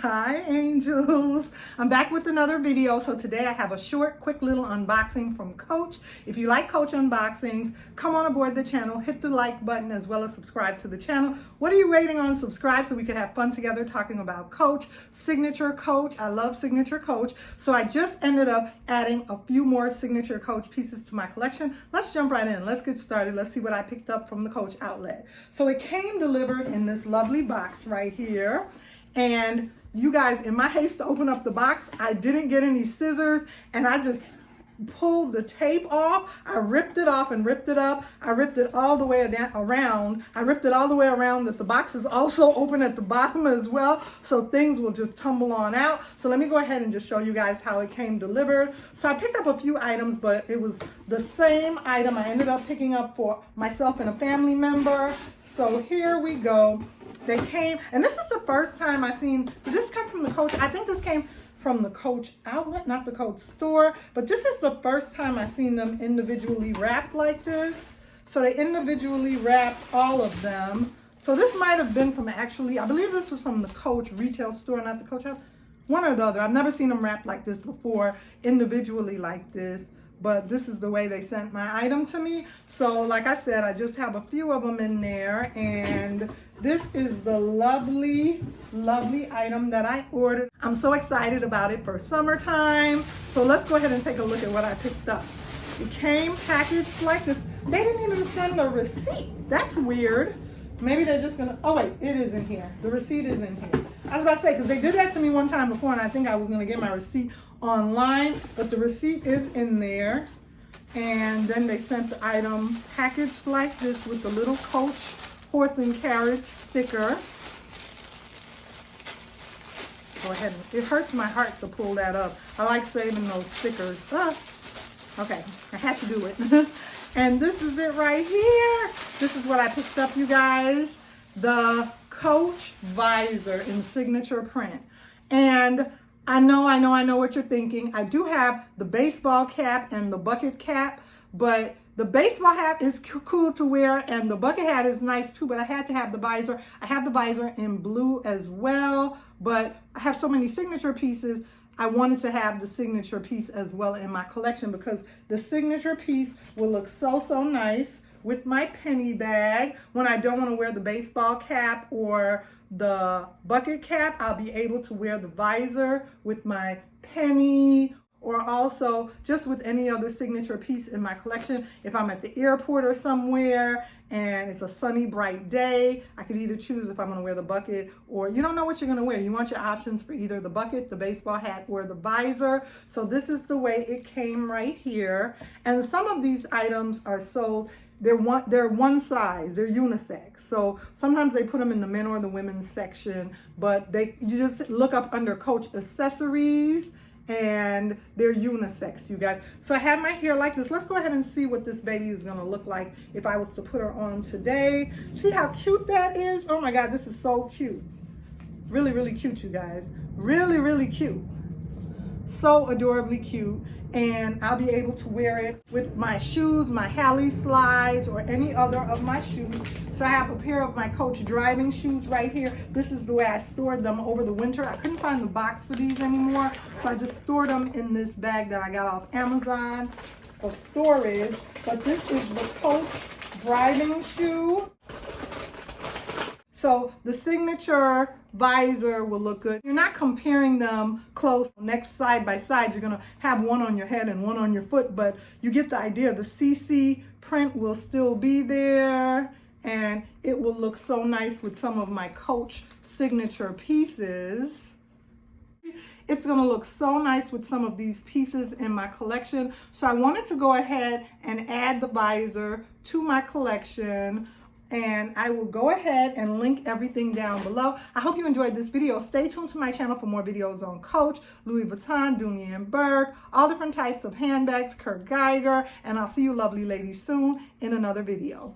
Hi angels, I'm back with another video. So today I have a short quick little unboxing from Coach. If you like Coach unboxings, come on aboard the channel, hit the like button as well as subscribe to the channel. What are you waiting on? Subscribe so we can have fun together talking about Coach, Signature Coach. I love Signature Coach. So I just ended up adding a few more Signature Coach pieces to my collection. Let's jump right in. Let's get started. Let's see what I picked up from the Coach outlet. So it came delivered in this lovely box right here. And you guys, in my haste to open up the box, I didn't get any scissors and I just pulled the tape off. I ripped it off and ripped it up. I ripped it all the way around. I ripped it all the way around that the box is also open at the bottom as well. So things will just tumble on out. So let me go ahead and just show you guys how it came delivered. So I picked up a few items, but it was the same item I ended up picking up for myself and a family member. So here we go. They came, and this is the first time I've seen, did this come from the Coach? I think this came from the Coach outlet, not the Coach store, but this is the first time I've seen them individually wrapped like this. So they individually wrapped all of them. So this might have been from actually, I believe this was from the Coach retail store, not the Coach house. One or the other. I've never seen them wrapped like this before, individually like this. But this is the way they sent my item to me. So like I said, I just have a few of them in there. And this is the lovely, lovely item that I ordered. I'm so excited about it for summertime. So let's go ahead and take a look at what I picked up. It came packaged like this. They didn't even send a receipt. That's weird. Maybe they're just gonna, oh wait, it is in here. The receipt is in here. I was about to say, because they did that to me one time before and I think I was gonna get my receipt online, but the receipt is in there. And then they sent the item packaged like this with the little Coach horse and carriage sticker. Go ahead, it hurts my heart to pull that up. I like saving those stickers. Okay, I had to do it. And this is it right here. This is what I picked up, you guys. The Coach Visor in signature print. And I know what you're thinking. I do have the baseball cap and the bucket cap, but the baseball hat is cool to wear and the bucket hat is nice too, but I had to have the visor. I have the visor in blue as well, but I have so many signature pieces. I wanted to have the signature piece as well in my collection because the signature piece will look so nice with my penny bag. When I don't want to wear the baseball cap or the bucket cap, I'll be able to wear the visor with my penny, or also just with any other signature piece in my collection. If I'm at the airport or somewhere and it's a sunny, bright day, I could either choose if I'm gonna wear the bucket or you don't know what you're gonna wear. You want your options for either the bucket, the baseball hat, or the visor. So this is the way it came right here. And some of these items are sold, they're one size, they're unisex. So sometimes they put them in the men or the women's section, but you just look up under Coach accessories and they're unisex, you guys. So I have my hair like this. Let's go ahead and see what this baby is gonna look like if I was to put her on today. See how cute that is? Oh my God, this is so cute. Really, really cute, you guys. Really, really cute. So adorably cute. And I'll be able to wear it with my shoes, my Hallie slides, or any other of my shoes. So I have a pair of my Coach driving shoes right here. This is the way I stored them over the winter. I couldn't find the box for these anymore, so I just stored them in this bag that I got off Amazon for storage. But this is the Coach driving shoe. So the signature visor will look good. You're not comparing them close, next side by side. You're gonna have one on your head and one on your foot, but you get the idea. The CC print will still be there and it will look so nice with some of my Coach signature pieces. It's gonna look so nice with some of these pieces in my collection. So I wanted to go ahead and add the visor to my collection. And I will go ahead and link everything down below. I hope you enjoyed this video. Stay tuned to my channel for more videos on Coach, Louis Vuitton, Dooney & Bourke, all different types of handbags, Kurt Geiger, and I'll see you lovely ladies soon in another video.